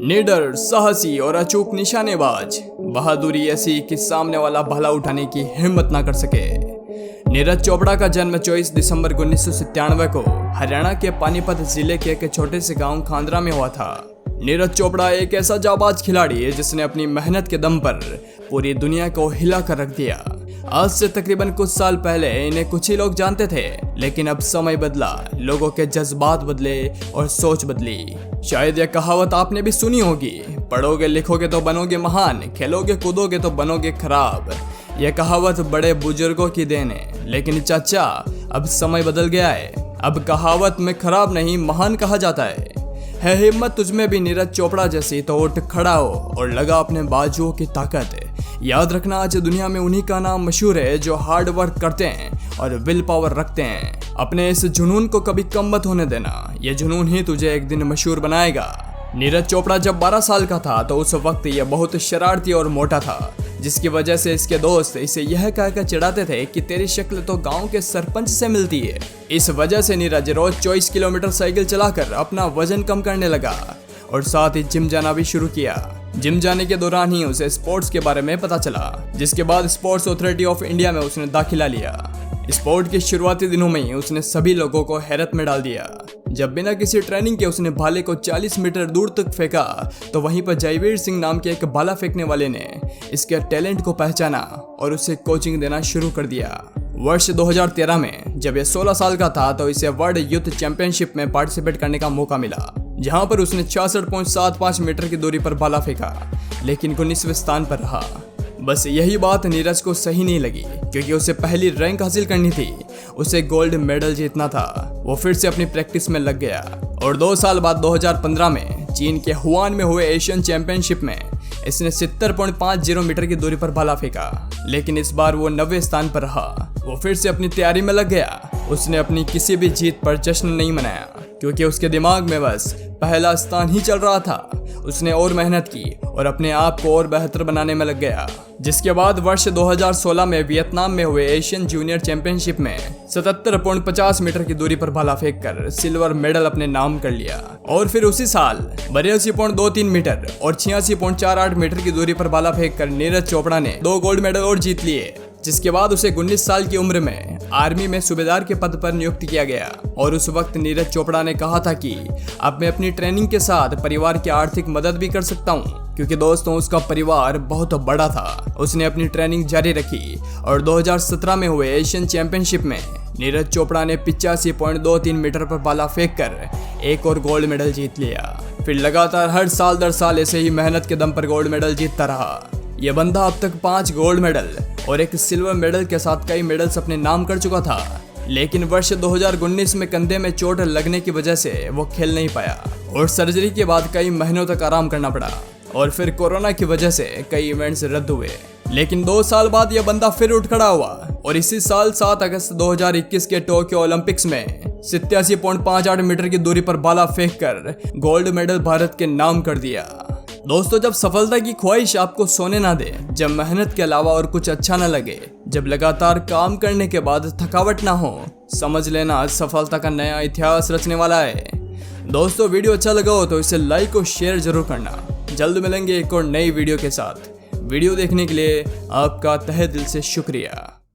निडर, साहसी और अचूक निशानेबाज, बहादुरी ऐसी कि सामने वाला भला उठाने की हिम्मत ना कर सके। नीरज चोपड़ा का जन्म 24 दिसंबर 1997 को हरियाणा के पानीपत जिले के एक छोटे से गांव खांदरा में हुआ था। नीरज चोपड़ा एक ऐसा जाबाज खिलाड़ी है जिसने अपनी मेहनत के दम पर पूरी दुनिया को हिला कर रख दिया। आज से तकरीबन कुछ साल पहले इन्हें कुछ ही लोग जानते थे, लेकिन अब समय बदला, लोगों के जज्बात बदले और सोच बदली। शायद यह कहावत आपने भी सुनी होगी, पढ़ोगे लिखोगे तो बनोगे महान, खेलोगे कूदोगे तो बनोगे खराब। यह कहावत बड़े बुजुर्गों की देन है, लेकिन चाचा अब समय बदल गया है। अब कहावत में खराब नहीं महान कहा जाता है हिम्मत तुझमें भी नीरज चोपड़ा जैसी तो उठ खड़ा हो और लगा अपने बाजुओं की ताकत। याद रखना, आज दुनिया में उन्हीं का नाम मशहूर है जो हार्ड वर्क करते हैं और विल पावर रखते हैं। अपने इस जुनून को कभी कम मत होने देना, यह जुनून ही तुझे एक दिन मशहूर बनाएगा। नीरज चोपड़ा जब 12 साल का था तो उस वक्त यह बहुत शरारती और मोटा था, जिसकी वजह से इसके दोस्त इसे यह कहकर चिढ़ाते थे कि तेरी शक्ल तो गांव के सरपंच से मिलती है। इस वजह से नीरज रोज 24 किलोमीटर साइकिल चलाकर अपना वजन कम करने लगा और साथ ही जिम जाना भी शुरू किया। जिम जाने के दौरान ही उसे स्पोर्ट्स के बारे में पता चला, जिसके बाद स्पोर्ट्स अथॉरिटी ऑफ इंडिया में उसने दाखिला लिया। स्पोर्ट के शुरुआती दिनों में ही उसने सभी लोगों को हैरत में डाल दिया। जब बिना किसी ट्रेनिंग के उसने भाले को 40 मीटर दूर तक फेंका, तो वहीं पर जयवीर सिंह नाम के एक भाला फेंकने वाले ने इसके टैलेंट को पहचाना और उसे कोचिंग देना शुरू कर दिया। वर्ष 2013 में जब यह 16 साल का था तो इसे वर्ल्ड यूथ चैंपियनशिप में पार्टिसिपेट करने का मौका मिला, जहां पर उसने 66.75 मीटर की दूरी पर भाला फेंका, लेकिन 19वें स्थान पर रहा। बस यही बात नीरज को सही नहीं लगी, क्योंकि उसे पहली रैंक हासिल करनी थी, उसे गोल्ड मेडल जीतना था। वो फिर से अपनी प्रैक्टिस में लग गया और 2 साल बाद 2015 में चीन के हुआन में हुए एशियन चैंपियनशिप में इसने 70.50 मीटर की दूरी पर भाला फेंका, लेकिन इस बार वो 90वें स्थान पर रहा। वो फिर से अपनी तैयारी में लग गया। उसने अपनी किसी भी जीत पर जश्न नहीं मनाया, क्योंकि उसके दिमाग में बस पहला स्थान ही चल रहा था। उसने और मेहनत की और अपने आप को और बेहतर बनाने में लग गया, जिसके बाद वर्ष 2016 में वियतनाम में हुए एशियन जूनियर चैंपियनशिप में 77.50 मीटर की दूरी पर भाला फेंककर सिल्वर मेडल अपने नाम कर लिया। और फिर उसी साल 82.23 मीटर और 86.48 मीटर की दूरी पर भाला फेंककर नीरज चोपड़ा ने 2 गोल्ड मेडल और जीत लिए, जिसके बाद उसे 19 साल की उम्र में आर्मी में सूबेदार के पद पर नियुक्त किया गया। और उस वक्त नीरज चोपड़ा ने कहा था कि अब मैं अपनी ट्रेनिंग के साथ परिवार की आर्थिक मदद भी कर सकता हूँ, क्योंकि दोस्तों उसका परिवार बहुत बड़ा था। उसने अपनी ट्रेनिंग जारी रखी और 2017 में हुए एशियन चैंपियनशिप में नीरज चोपड़ा ने 85.23 मीटर पर भाला फेंककर एक और गोल्ड मेडल जीत लिया। फिर लगातार हर साल दर साल ऐसे ही मेहनत के दम पर गोल्ड मेडल जीतता रहा। यह बंदा अब तक 5 गोल्ड मेडल और एक सिल्वर मेडल के साथ कई मेडल्स अपने नाम कर चुका था, लेकिन वर्ष 2019 में कंधे में चोट लगने की वजह से वो खेल नहीं पाया और सर्जरी के बाद कई महीनों तक आराम करना पड़ा और फिर कोरोना की वजह से कई इवेंट्स रद्द हुए। लेकिन 2 साल बाद यह बंदा फिर उठ खड़ा हुआ और इसी साल 7 अगस्त 2021 के टोक्यो ओलंपिक्स में 87.58 मीटर की दूरी पर भाला फेंककर गोल्ड मेडल भारत के नाम कर दिया। दोस्तों, जब सफलता की ख्वाहिश आपको सोने ना दे, जब मेहनत के अलावा और कुछ अच्छा ना लगे, जब लगातार काम करने के बाद थकावट ना हो, समझ लेना सफलता का नया इतिहास रचने वाला है। दोस्तों, वीडियो अच्छा लगा हो तो इसे लाइक और शेयर जरूर करना। जल्द मिलेंगे एक और नई वीडियो के साथ। वीडियो देखने के लिए आपका तहे दिल से शुक्रिया।